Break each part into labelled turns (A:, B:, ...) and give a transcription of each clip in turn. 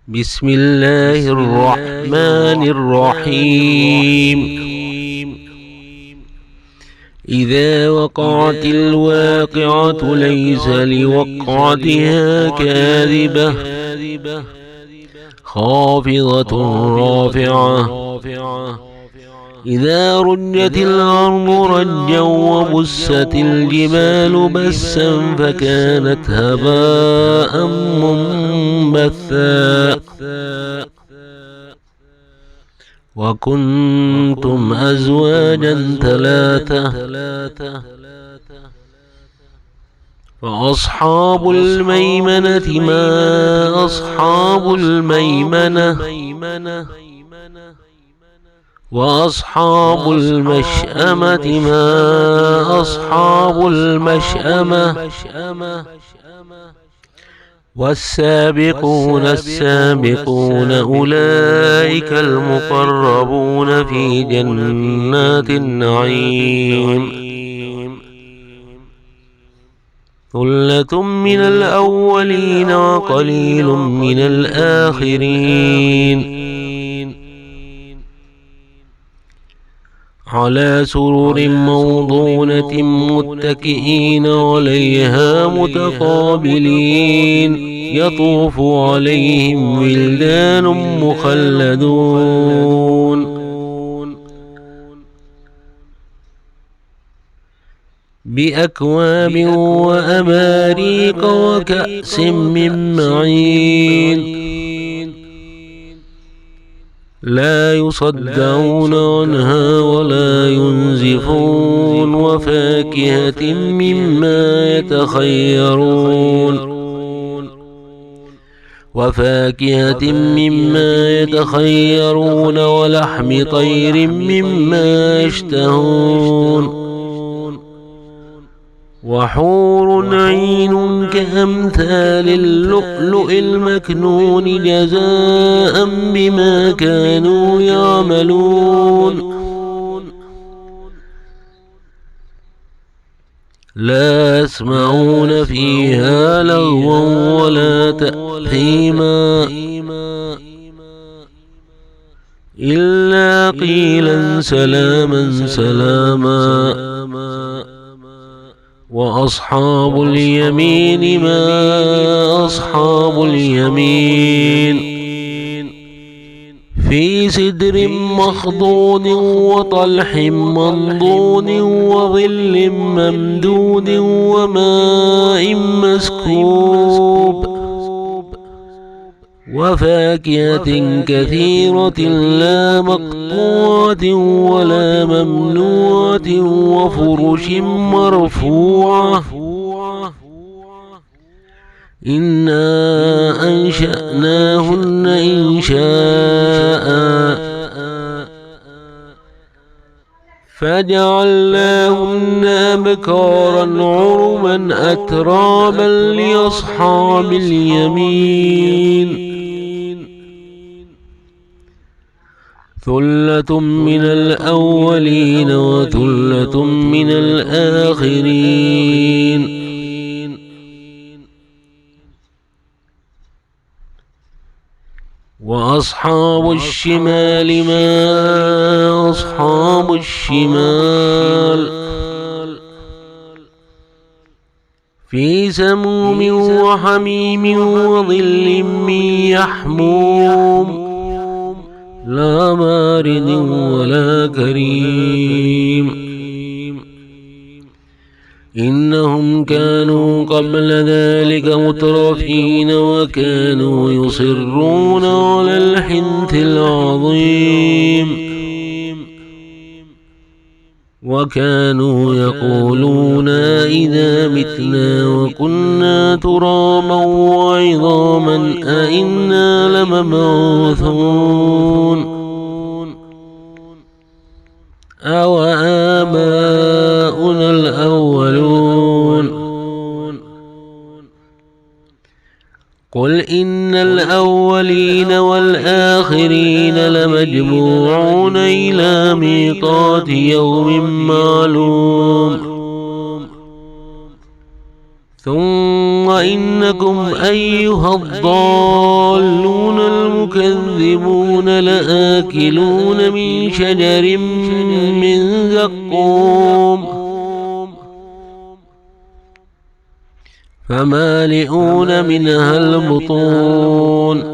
A: بسم الله الرحمن الرحيم. إذا وقعت الواقعة ليس لوقعتها كاذبة خافضة رافعة. إذا رجت الأرض رجا وبست الجبال بسا فكانت هباء منبثا. وكنتم أزواجا ثلاثة فأصحاب الميمنة ما أصحاب الميمنة وأصحاب المشأمة ما أصحاب المشأمة. والسابقون السابقون أولئك المقربون في جنات النعيم. ثلة من الأولين وقليل من الآخرين. على سرر موضونة متكئين عليها متقابلين. يطوف عليهم ولدان مخلدون بأكواب وأباريق وكأس من معين. لا يصدعون عنها ولا ينزفون. وفاكهة مما يتخيرون ولحم طير مما يشتهون. وحور عين كأمثال اللؤلؤ المكنون جزاء بما كانوا يعملون. لا يسمعون فيها لغوا ولا تأثيما إلا قيلا سلاما سلاما. وأصحاب اليمين ما أصحاب اليمين. في سدر مخضود وطلح منضود وظل ممدود وماء مسكوب. وفاكهة كثيرة لا مقطوعة ولا ممنوعة وفرش مرفوعة. إنا أنشأناهن إنشاء فجعلناهن أبكارا عربا أترابا لأصحاب اليمين. ثلة من الأولين وثلة من الآخرين. وأصحاب الشمال ما أصحاب الشمال. في سموم وحميم وظل من يحموم لا بارد ولا كريم. إنهم كانوا قبل ذلك مترفين وكانوا يصرون على الحنث العظيم. وكانوا يقولون إذا متنا وكنا ترابا وعظاما أئنا لمبعوثون أو آباؤنا الأولون. قل إن الأولين والآخرين لمجموعون إلى ميقات يوم معلوم. ثم إنكم أيها الضالون المكذبون لآكلون من شجر من زقوم فمالئون منها البطون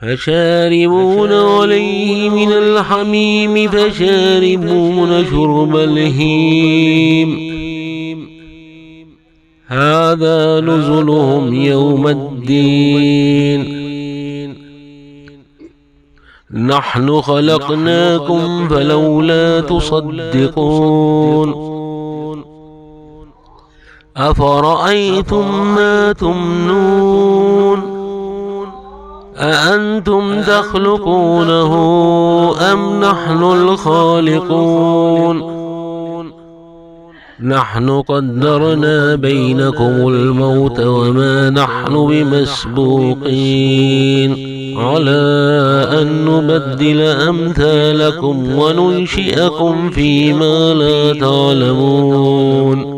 A: فشاربون عليه من الحميم فشاربون شرب الهيم هذا نزلهم يوم الدين نحن خلقناكم فلولا تصدقون أفرأيتم ما تمنون أأنتم تخلقونه أم نحن الخالقون نحن قدرنا بينكم الموت وما نحن بمسبوقين على أن نبدل أمثالكم وننشئكم فيما لا تعلمون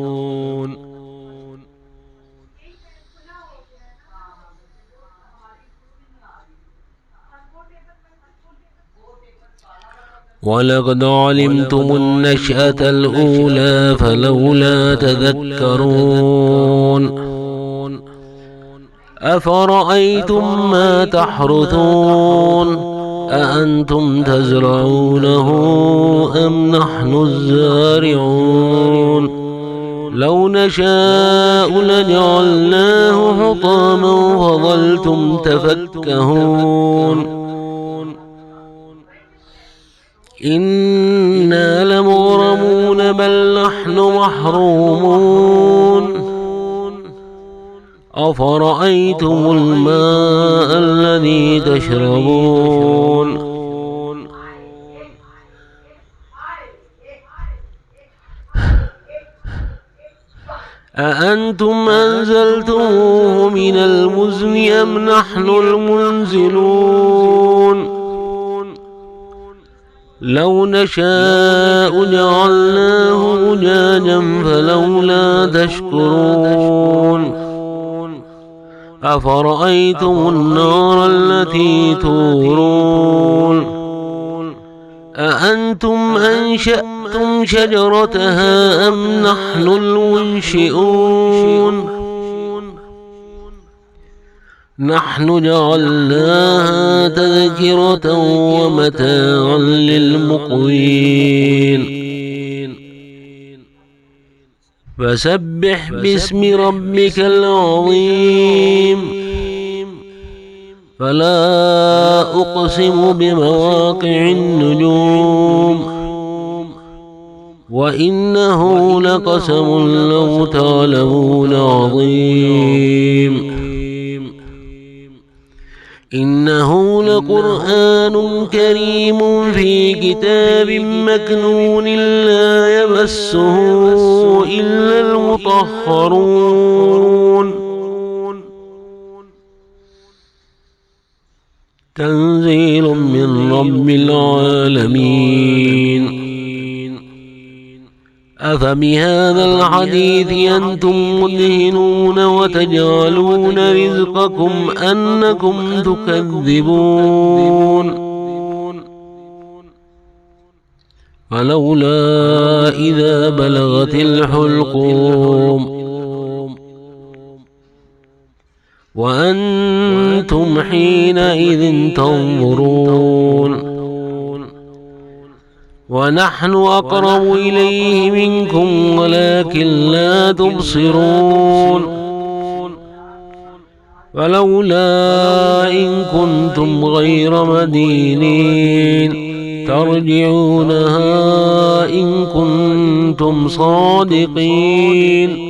A: ولقد علمتم النشأة الأولى فلولا تذكرون أفرأيتم ما تحرثون أأنتم تزرعونه أم نحن الزارعون لو نشاء لجعلناه حطاما فظلتم تفكهون إنا لمغرمون بل نحن محرومون أفرأيتم الماء الذي تشربون أأنتم أنزلتموه من المزن أم نحن المنزلون لو نشاء جعلناه أجاجا فلولا تشكرون أفرأيتم النار التي تورون أأنتم أنشأتم شجرتها أم نحن المنشئون نحن جعلناها تذكرة ومتاعا للمقوين فسبح باسم ربك العظيم فلا أقسم بمواقع النجوم وإنه لقسم لو تعلمون عظيم إنه لقرآن كريم في كتاب مكنون لا يمسه إلا المطهرون تنزيل من رب العالمين أفبهذا الحديث أنتم مدهنون وتجعلون رزقكم أنكم تكذبون فلولا إذا بلغت الحلقوم وأنتم حينئذ تنظرون ونحن أقرب إليه منكم ولكن لا تبصرون فلولا إن كنتم غير مدينين ترجعونها إن كنتم صادقين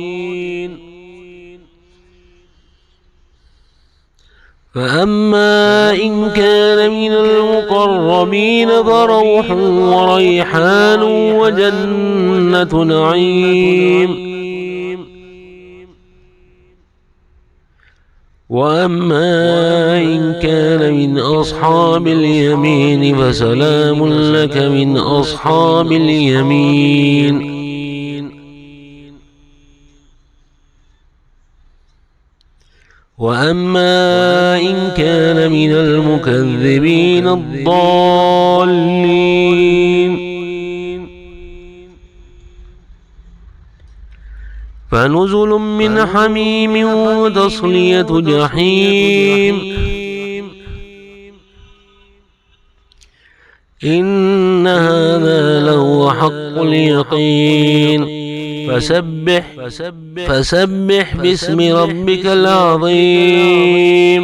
A: فأما إن كان من المقربين فروح وريحان وجنة نعيم وأما إن كان من أصحاب اليمين فسلام لك من أصحاب اليمين وأما إن كان من المكذبين الضالين فنزل من حميم وتصلية جحيم إن هذا لهو حق اليقين فسبح باسم ربك العظيم